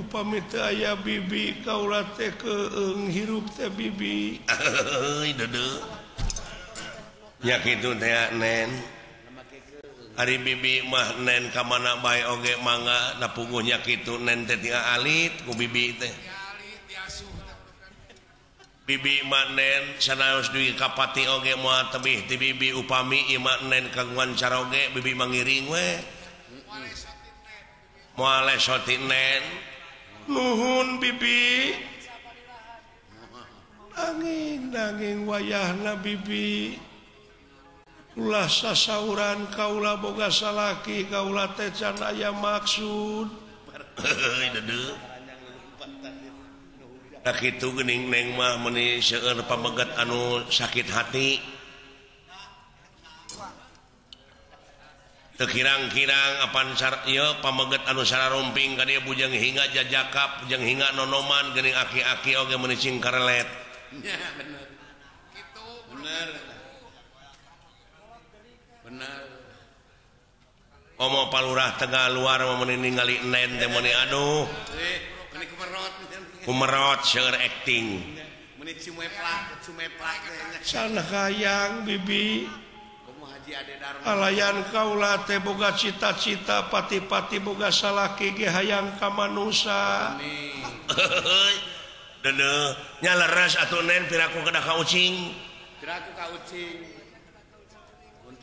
upami teu aya bibi kaula teh keung hirup teh bibi. Nya kitu teh nen. Ari bibi mah nen ka mana bae oge mangga da puguhnya kitu nen teh tinggal alit ku bibi teh. Bibi mah nen sanaos dugi kapati oge moal tebih ti bibi upami ieu mah nen kagungan cara oge bibi mangiring we. Moal lesoti nen. Nuhun bibi. Nanging wayahna bibi. Ulah sasauran kaula boga salaki kaula teh can aya maksud. Da kitu geuning neng mah meuni seueur pameget anu sakit hati. Teu kirang-kirang apan ieu pameget anu sararumping ka dieu bujang hinga jajakap, bujang hinga nonoman geuning aki-aki oge meuni cing karelet. Ya bener. Kitu. Bener. Benar. Omo palurah tengah luar meuni ningali nen teh meuni aduh. Meuni kumerot. Kumerot seueur acting. Meuni cumeplak teh. Sana hayang bibi. Kumaha Haji Ade Darma. Alayan kaula teh boga cita-cita pati-pati boga salaki ge hayang ka manusa. Amin. Deuneuh nya leres atuh nen piraku kedah ka ucing. Piraku ka ucing.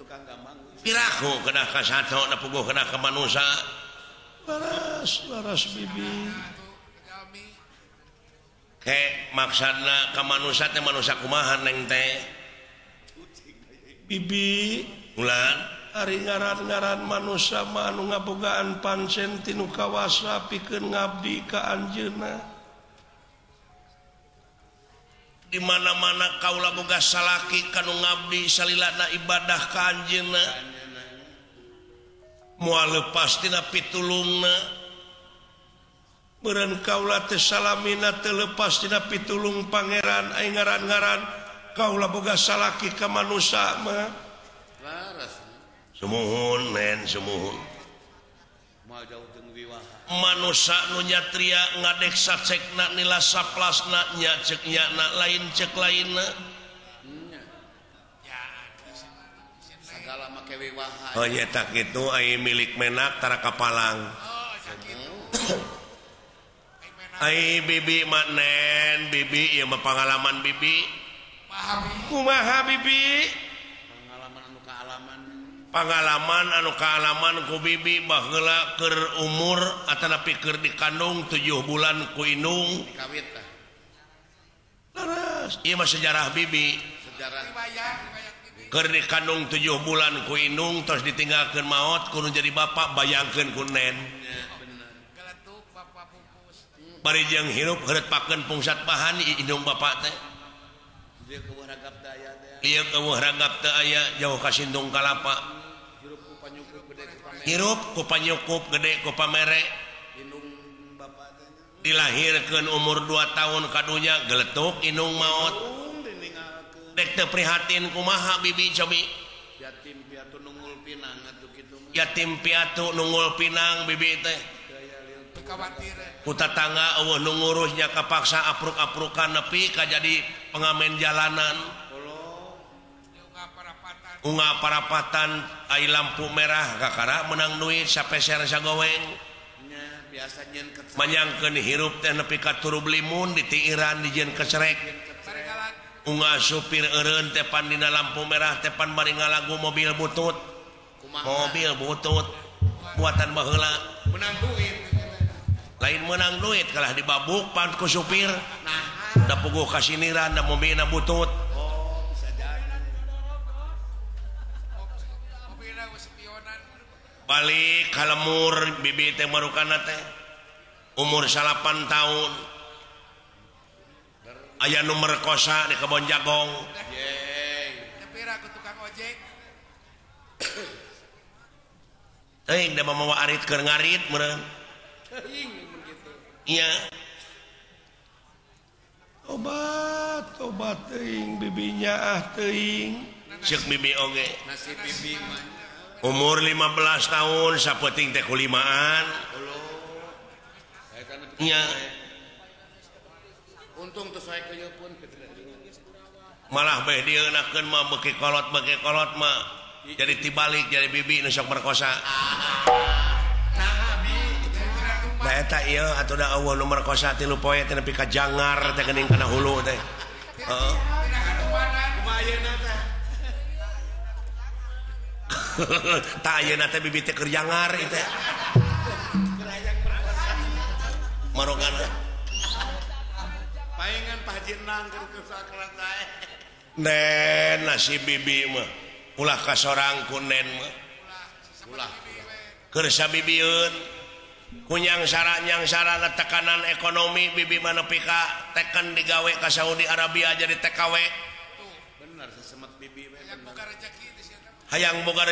Kang Gambang. Piraku kedah ka sato da puguh kedah ka manusa. Laras bibi. Ke maksudna ka manusa teh manusa kumaha neng teh? Bibi, Ulan ari ngaran-ngaran manusa mah anu ngabogaan pancen tinu kawasa pikeun ngabdi ka anjeunna. Di mana-mana kaula boga salaki kanu ngabdi salilana ibadah ka anjeunna. Moal leupas tina pitulungna. Beureun kaula teh salamina teu leupas tina pitulung pangeran ai ngaran-ngaran kaula boga salaki ka manusa mah. Laras. Sumuhun nen sumuhun. Moal jauh jeung wiwaha. Manusa nu nyatria ngadeksa cekna nila saplasna nya cek nyana lain cek lainna. Sagala make wiwaha. Oh nya tak kitu ai milik menak tara kapalang. Ai bibi mak nen bibi ieu mah pangalaman bibi. Kumaha bibi? Pengalaman anu kaalaman ku bibi baheula keur umur atanapi keur dikandung 7 bulan ku indung. Dikawit tah. Laras, ieu mah sejarah bibi. Sejarah Keur dikandung 7 bulan ku indung tos ditinggalkeun maot kudu jadi bapak bayangkeun ku nen. geletuk bapak pupus. Bari jeung hirup heureutpakeun pungsat pahan indung bapak teh. Dia keueuh ragap daya teh. Ieu keueuh ragap teu aya jauh ka sindung kalapa. Hirup ku panyukup gede ku pamere. Indung bapak teh. Dilahirkeun umur 2 tahun kadunya geletuk indung maot. Dek teu prihatin kumaha bibi cobi. Yatim piatu nungul pinang atuh kitu mah. Yatim piatu nungul pinang bibi teh. Kawatir. Ku tatangga eueuh nu ngurusnya kapaksa apruk-aprukan nepi ka jadi pengamen jalanan. Unga parapatan ai lampu merah kakara menang duit sapeser sagoweng. Nya biasa nyen ket. Manyangkeun hirup teh nepi ka turu limun di tiiran dijieun kecerek. Unga supir eureun teh pan dina lampu merah teh pan bari ngalagu mobil butut. Mobil butut buatan baheula. Menang duit. Lain menang duit kalah dibabuk pan ku supir. Nah, Da puguh ka siniran da mobilna butut. Balik kalemur bibi teh marukana teh umur 8 tahun aya nu merkosa di kebon jagong. Nepira ku tukang ojek. Teuing da mamawa arit keur ngarit meureun. Teuing mun kitu. Iya. Obat teuing bibinya teuing. Ceuk bibi oge. Nasib bibi mah. Umur 15 tahun sapeuting teh kulimaan. nya untung tuh saya ke pun malah bae dieunakeun mah beuki kolot mah jadi tibalik jadi bibi nu sok merkosa. Da eta ieu atuda eueuh nu merkosa 3 poe teh nepi ka jangar teh geuning kana hulu teh. Heeh. Tah ayeuna teh bibi teh keur jangar ieu teh. Marogana. paingan Pak Jinang keur sakrat dae. Nen nasi bibi mah ulah kasorang ku nen mah Ulah. keur sabibieun kunyang sarana tekanan ekonomi bibi mah nepi ka teken digawe ka Saudi Arabia jadi TKW Bener sesemet bibi we. hayang boga